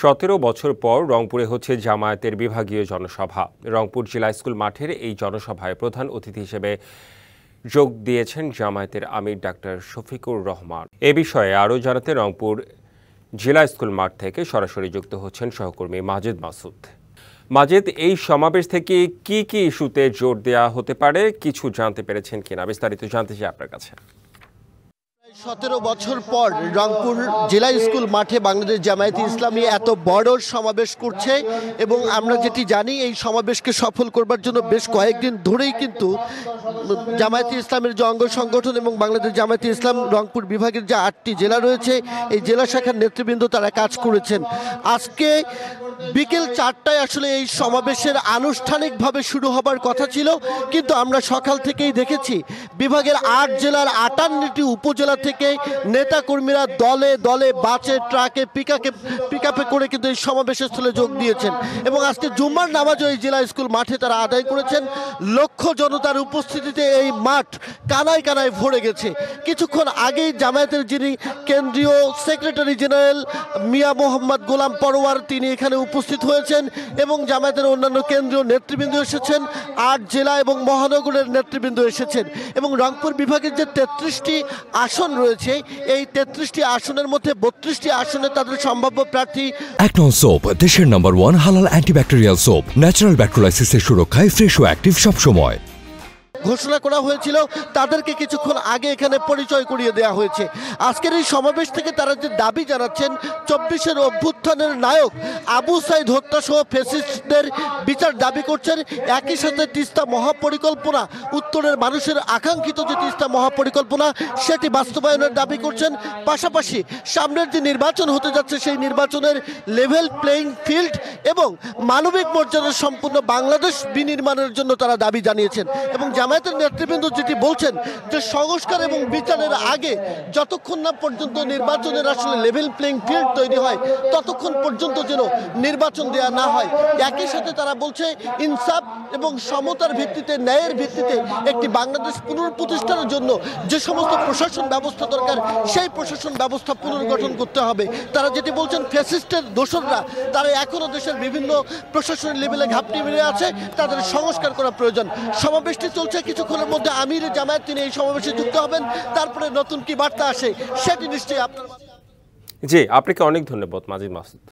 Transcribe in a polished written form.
17 বছর পর রংপুরে হচ্ছে জামায়াতের বিভাগীয় জনসভা। রংপুর জেলা স্কুল মাঠের এই জনসভায় প্রধান অতিথি হিসেবে যোগ দিয়েছেন জামায়াতের আমির ডাক্তার শফিকুর রহমান। এ বিষয়ে আরও জানাতে রংপুর জেলা স্কুল মাঠ থেকে সরাসরি যুক্ত হচ্ছেন সহকর্মী মাজেদ মাসুদ। মাজেদ, এই সমাবেশ থেকে কি কি ইস্যুতে জোর দেওয়া হতে পারে, কিছু জানতে পেরেছেন কিনা, বিস্তারিত জানতে চাই আপনার কাছে। 17 বছর পর রংপুর জেলা স্কুল মাঠে বাংলাদেশ জামায়াতে ইসলামী এত বড় সমাবেশ করছে এবং আমরা যেটি জানি এই সমাবেশকে সফল করবার জন্য বেশ কয়েকদিন ধরেই কিন্তু জামায়াতে ইসলামের যে অঙ্গ সংগঠন এবং বাংলাদেশ জামায়াতে ইসলাম রংপুর বিভাগের যে 8টি জেলা রয়েছে এই জেলা শাখার নেতৃবৃন্দ তারা কাজ করেছেন। আজকে বিকেল 4টায় আসলে এই সমাবেশের আনুষ্ঠানিকভাবে শুরু হবার কথা ছিল, কিন্তু আমরা সকাল থেকেই দেখেছি বিভাগের 8 জেলার 58টি উপজেলা থেকে নেতাকর্মীরা দলে দলে বাসে, ট্রাকে, পিকআপে করে কিন্তু এই সমাবেশের স্থলে যোগ দিয়েছেন এবং আজকে জুম্মার নামাজও এই জেলা স্কুল মাঠে তারা আদায় করেছেন। লক্ষ জনতার উপস্থিতিতে এই মাঠ কানায় কানায় ভরে গেছে। কিছুক্ষণ আগেই জামায়াতের যিনি কেন্দ্রীয় সেক্রেটারি জেনারেল মিয়া মোহাম্মদ গোলাম পরোয়ার তিনি এখানে উপস্থিত হয়েছেন এবং জামায়াতের অন্যান্য কেন্দ্রীয় নেতৃবৃন্দ এসেছেন, 8 জেলা এবং মহানগরের নেতৃবৃন্দ এসেছেন এবং রংপুর বিভাগের যে 33টি আসন রয়েছে এই 33টি আসনের মধ্যে 32টি আসনে তাদের সম্ভাব্য প্রার্থী। অ্যাকনন সোপ, দেশের নম্বর 1 হালাল অ্যান্টিব্যাকটেরিয়াল সোপ, ন্যাচারাল ব্যাকটেরিয়ালাইসিসের সুরক্ষায় ফ্রেশ ও অ্যাক্টিভ সবসময় ঘোষণা করা হয়েছিল, তাদেরকে কিছুক্ষণ আগে এখানে পরিচয় করিয়ে দেওয়া হয়েছে। আজকের এই সমাবেশ থেকে তারা যে দাবি জানাচ্ছেন 24-এর অভ্যুত্থানের নায়ক আবু সাইদ হত্যা সহ ফ্যাসিস্টদের বিচার দাবি করছেন। একই সাথে তিস্তা মহাপরিকল্পনা, উত্তরের মানুষের আকাঙ্ক্ষিত যে তিস্তা মহাপরিকল্পনা সেটি বাস্তবায়নের দাবি করছেন। পাশাপাশি সামনের যে নির্বাচন হতে যাচ্ছে সেই নির্বাচনের লেভেল প্লেইং ফিল্ড এবং মানবিক মর্যাদা সম্পূর্ণ বাংলাদেশ বিনির্মাণের জন্য তারা দাবি জানিয়েছেন এবং জামায়াতের নেতৃবৃন্দ যেটি বলছেন যে সংস্কার এবং বিচারের আগে যতক্ষণ না পর্যন্ত নির্বাচনের আসলে লেভেল প্লেইং ফিল্ড তৈরি হয় ততক্ষণ পর্যন্ত যেন নির্বাচন দেয়া না হয়। একই সাথে তারা বলছে ইনসাফ এবং সমতার ভিত্তিতে, ন্যায়ের ভিত্তিতে একটি বাংলাদেশ পুনঃপ্রতিষ্ঠার জন্য যে সমস্ত প্রশাসন ব্যবস্থা দরকার সেই প্রশাসন ব্যবস্থা পুনর্গঠন করতে হবে। তারা যেটি বলছেন ফ্যাসিস্টের দোসররা তারা এখনো দেশের বিভিন্ন প্রশাসনের লেভেলে ঘাপটি মেরে আছে, তাদের সংস্কার করা প্রয়োজন। সমাবেশটি চলছে, কিছুক্ষণের মধ্যে আমির জামায়াত তিনি এই সমাবেশে যুক্ত হবেন, তারপরে নতুন কি বার্তা আসে সেটি নিশ্চয়ই আপনার। জি, আপনাকে অনেক ধন্যবাদ মাজেদ মাসুদ।